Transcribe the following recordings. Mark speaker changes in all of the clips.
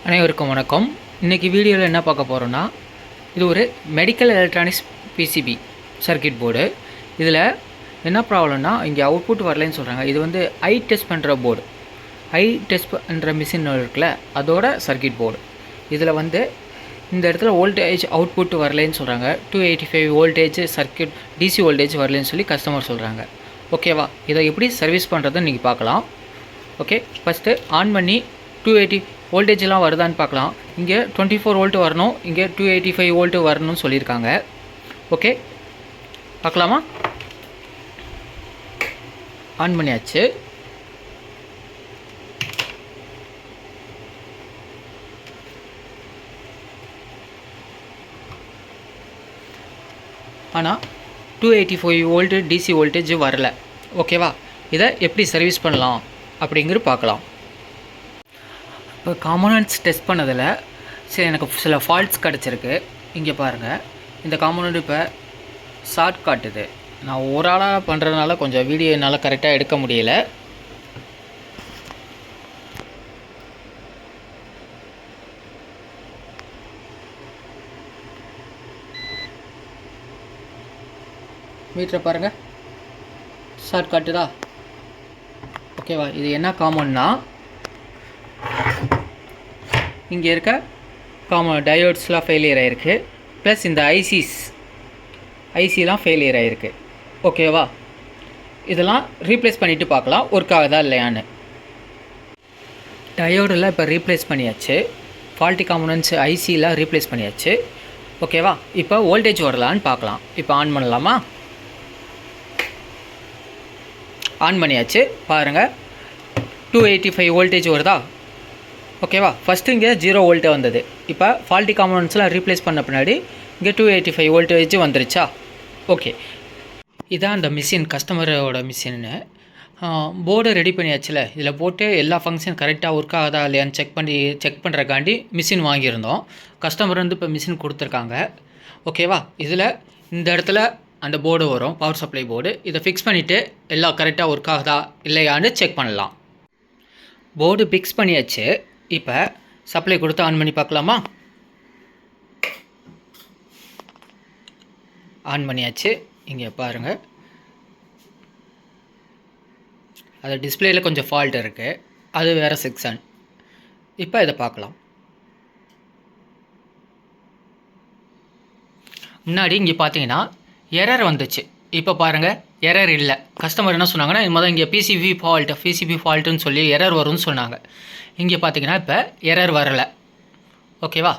Speaker 1: அனைவருக்கும் வணக்கம். இன்றைக்கி வீடியோவில் என்ன பார்க்க போகிறோன்னா, இது ஒரு medical electronics PCB circuit board. இதில் என்ன ப்ராப்ளம்னா, இங்கே அவுட்புட் வரலைன்னு சொல்கிறாங்க. இது வந்து ஐ டெஸ்ட் பண்ணுற போர்டு, ஐ டெஸ்ட் பண்ணுற மிஷின் இருக்குல்ல, அதோட சர்க்கியூட் போர்டு. இதில் வந்து இந்த இடத்துல வோல்டேஜ் அவுட்புட் வரலைன்னு சொல்கிறாங்க. 285 வோல்டேஜ் சர்க்கியூட் டிசி வோல்டேஜ் வரலைன்னு சொல்லி கஸ்டமர் சொல்கிறாங்க. ஓகேவா, இதை எப்படி சர்வீஸ் பண்ணுறதுன்னு இன்றைக்கி பார்க்கலாம். ஓகே, ஃபஸ்ட்டு ஆன் பண்ணி 280 வோல்டேஜ்லாம் வருதான்னு பார்க்கலாம். இங்கே 24 வோல்ட் வரணும், இங்கே 285 வோல்ட் வரணும்னு சொல்லியிருக்காங்க. ஓகே, பார்க்கலாமா? ஆன் பண்ணியாச்சு. ஆனால் 285 வோல்ட் டிசி வோல்டேஜ் வரல. ஓகேவா, இதை எப்படி சர்வீஸ் பண்ணலாம் அப்படிங்கிறது பார்க்கலாம். இப்போ காம்போனன்ட்ஸ் டெஸ்ட் பண்ணதில் எனக்கு சில ஃபால்ட்ஸ் கிடச்சிருக்கு. இங்கே பாருங்கள், இந்த காம்போனண்ட் இப்போ ஷார்ட் காட்டுது. நான் ஒரு ஆளாக பண்ணுறதுனால கொஞ்சம் வீடியோ என்னால் கரெக்டாக எடுக்க முடியல. மீட்டரை பாருங்கள், ஷார்ட் காட்டுதா? ஓகேவா, இது என்ன காமன்னா, இங்கே இருக்க டயோட்ஸ்லாம் ஃபெயிலியர் ஆகிருக்கு, ப்ளஸ் இந்த ஐசிலாம் ஃபெயிலியர் ஆகிருக்கு. ஓகேவா, இதெல்லாம் ரீப்ளேஸ் பண்ணிவிட்டு பார்க்கலாம் ஒர்க் ஆகுதா இல்லையான்னு. டயோடெல்லாம் இப்போ ரீப்ளேஸ் பண்ணியாச்சு, ஃபால்ட்டி காம்போனன்ட்ஸ் ஐசிலாம் ரீப்ளேஸ் பண்ணியாச்சு. ஓகேவா, இப்போ வோல்டேஜ் வரலான்னு பார்க்கலாம். இப்போ ஆன் பண்ணலாமா? ஆன் பண்ணியாச்சு. பாருங்கள், 285 வோல்டேஜ் வருதா? ஓகேவா, ஃபஸ்ட்டு இங்கே 0 வோல்ட்டு வந்தது. இப்போ ஃபால்ட்டி காம்போனன்ட்ஸ்லாம் ரீப்ளேஸ் பண்ண பின்னாடி இங்கே 285 வோல்டேஜ் வந்துருச்சா? ஓகே, இதான் அந்த மிஷின், கஸ்டமரோட மிஷின்னு. போர்டு ரெடி பண்ணியாச்சுல, இதில் போட்டு எல்லா ஃபங்க்ஷன் கரெக்டாக ஒர்க் ஆகுதா இல்லையான்னு செக் பண்ணுறக்காண்டி மிஷின் வாங்கியிருந்தோம். கஸ்டமர் வந்து இப்போ மிஷின் கொடுத்துருக்காங்க. ஓகேவா, இதில் இந்த இடத்துல அந்த போர்டு வரும், பவர் சப்ளை போர்டு. இதை ஃபிக்ஸ் பண்ணிவிட்டு எல்லாம் கரெக்டாக ஒர்க் ஆகுதா இல்லையான்னு செக் பண்ணலாம். போர்டு ஃபிக்ஸ் பண்ணியாச்சு. இப்போ சப்ளை கொடுத்து ஆன் பண்ணி பார்க்கலாமா? ஆன் பண்ணியாச்சு. இங்கே பாருங்கள், அது டிஸ்பிளேயில் கொஞ்சம் ஃபால்ட் இருக்குது, அது வேறு செக்ஷன். இப்போ இதை பார்க்கலாம். முன்னாடி இங்கே பார்த்தீங்கன்னா எரர் வந்துச்சு. இப்போ பாருங்கள், எரர் இல்லை. கஸ்டமர் என்ன சொன்னாங்கன்னா, இது இங்கே பிசிபி ஃபால்ட்டுன்னு சொல்லி எரர் வரும்னு சொன்னாங்க. இங்கே பார்த்தீங்கன்னா இப்போ எரர் வரலை. ஓகேவா,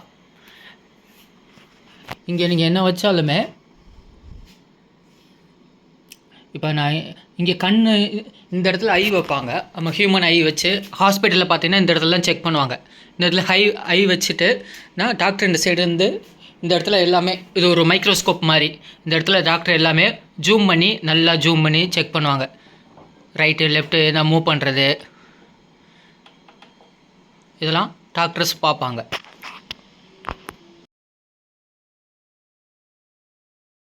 Speaker 1: இங்கே நீங்கள் என்ன வச்சாலுமே, இப்போ நான் இங்கே இந்த இடத்துல ஐ வைப்பாங்க. நம்ம ஹியூமன் ஐ வச்சு ஹாஸ்பிட்டலில் பார்த்தீங்கன்னா இந்த இடத்துலலாம் செக் பண்ணுவாங்க. இந்த இடத்துல ஐ வச்சுட்டு நான் டாக்டர் இந்த சைடு இருந்து இந்த இடத்துல எல்லாமே, இது ஒரு மைக்ரோஸ்கோப் மாதிரி, இந்த இடத்துல டாக்டர் எல்லாமே நல்லா ஜூம் பண்ணி செக் பண்ணுவாங்க. ரைட்டு லெஃப்ட்டு நான் மூவ் பண்ணுறது, இதெல்லாம் டாக்டர்ஸ் பார்ப்பாங்க.